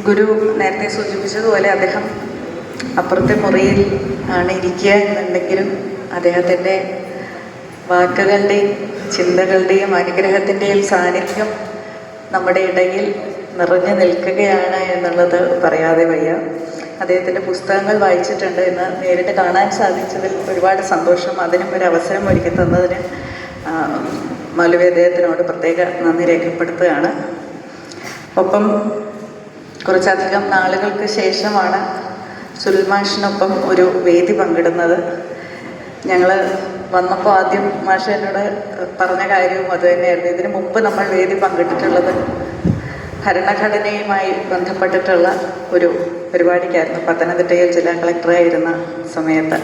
ഗുരു നേരത്തെ സൂചിപ്പിച്ചതുപോലെ അദ്ദേഹം അപ്പുറത്തെ മുറിയിൽ ആണ് ഇരിക്കുക എന്നുണ്ടെങ്കിലും അദ്ദേഹത്തിൻ്റെ വാക്കുകളുടെയും ചിന്തകളുടെയും അനുഗ്രഹത്തിൻ്റെയും സാന്നിധ്യം നമ്മുടെ ഇടയിൽ നിറഞ്ഞു നിൽക്കുകയാണ് എന്നുള്ളത് പറയാതെ വയ്യ. അദ്ദേഹത്തിൻ്റെ പുസ്തകങ്ങൾ വായിച്ചിട്ടുണ്ട് എന്ന് നേരിട്ട് കാണാൻ സാധിച്ചതിൽ ഒരുപാട് സന്തോഷം. അതിനും ഒരു അവസരം ഒരുക്കി തന്നതിന് മൗലവി അദ്ദേഹത്തിനോട് പ്രത്യേക നന്ദി രേഖപ്പെടുത്തുകയാണ്. ഒപ്പം കുറച്ചധികം നാളുകൾക്ക് ശേഷമാണ് സുൽമാഷിനൊപ്പം ഒരു വേദി പങ്കിടുന്നത്. ഞങ്ങൾ വന്നപ്പോൾ ആദ്യം മാഷ് എന്നോട് പറഞ്ഞ കാര്യവും അതുതന്നെയായിരുന്നു. ഇതിനു മുമ്പ് നമ്മൾ വേദി പങ്കിട്ടിട്ടുള്ളത് ഭരണഘടനയുമായി ബന്ധപ്പെട്ടിട്ടുള്ള ഒരു പരിപാടിക്കായിരുന്നു, പത്തനംതിട്ടയിൽ ജില്ലാ കളക്ടറായിരുന്ന സമയത്ത്.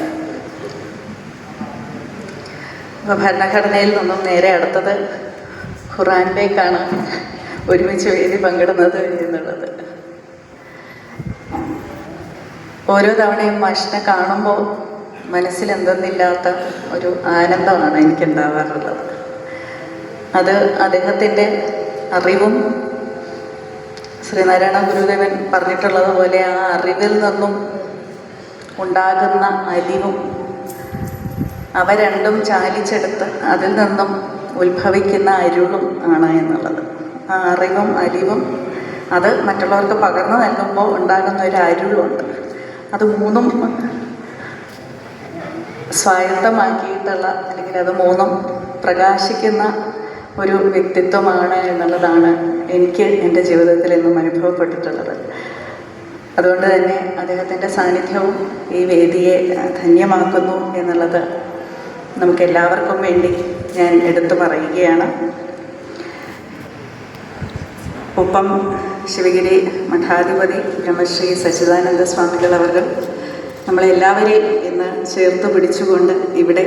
അപ്പോൾ ഭരണഘടനയിൽ നിന്നും നേരെ അടുത്തത് ഖുറാനിലേക്കാണ് ഒരുമിച്ച് വേദി പങ്കിടുന്നത് എന്നുള്ളത്. ഓരോ തവണയും മാഷിനെ കാണുമ്പോൾ മനസ്സിലെന്തെന്നില്ലാത്ത ഒരു ആനന്ദമാണ് എനിക്കുണ്ടാവാറുള്ളത്. അത് അദ്ദേഹത്തിൻ്റെ അറിവും ശ്രീനാരായണ ഗുരുദേവൻ പറഞ്ഞിട്ടുള്ളതുപോലെ ആ അറിവിൽ നിന്നും ഉണ്ടാകുന്ന അലിവും അവ രണ്ടും ചാലിച്ചെടുത്ത് അതിൽ നിന്നും ഉത്ഭവിക്കുന്ന അരുളും ആണ് എന്നുള്ളത്. ആ അറിവും അലിവും അത് മറ്റുള്ളവർക്ക് പകർന്നു നൽകുമ്പോൾ ഉണ്ടാകുന്ന ഒരു അരുളുണ്ട്. അത് മൂന്നും സ്വായത്തമാക്കിയിട്ടുള്ള അല്ലെങ്കിൽ അത് മൂന്നും പ്രകാശിക്കുന്ന ഒരു വ്യക്തിത്വമാണ് എന്നുള്ളതാണ് എനിക്ക് എൻ്റെ ജീവിതത്തിൽ എന്നും അനുഭവപ്പെട്ടിട്ടുള്ളത്. അതുകൊണ്ട് തന്നെ അദ്ദേഹത്തിൻ്റെ സാന്നിധ്യവും ഈ വേദിയെ ധന്യമാക്കുന്നു എന്നുള്ളത് നമുക്കെല്ലാവർക്കും വേണ്ടി ഞാൻ എടുത്തു പറയുകയാണ്. ഒപ്പം ശിവഗിരി മഠാധിപതി ബ്രഹ്മശ്രീ സച്ചിദാനന്ദ സ്വാമികൾ അവർ നമ്മളെല്ലാവരെയും ഇന്ന് ചേർത്ത് പിടിച്ചുകൊണ്ട് ഇവിടെ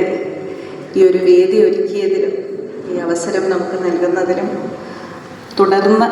ഈ ഒരു വേദി ഒരുക്കിയതിലും ഈ അവസരം നമുക്ക് നൽകുന്നതിലും തുടർന്ന്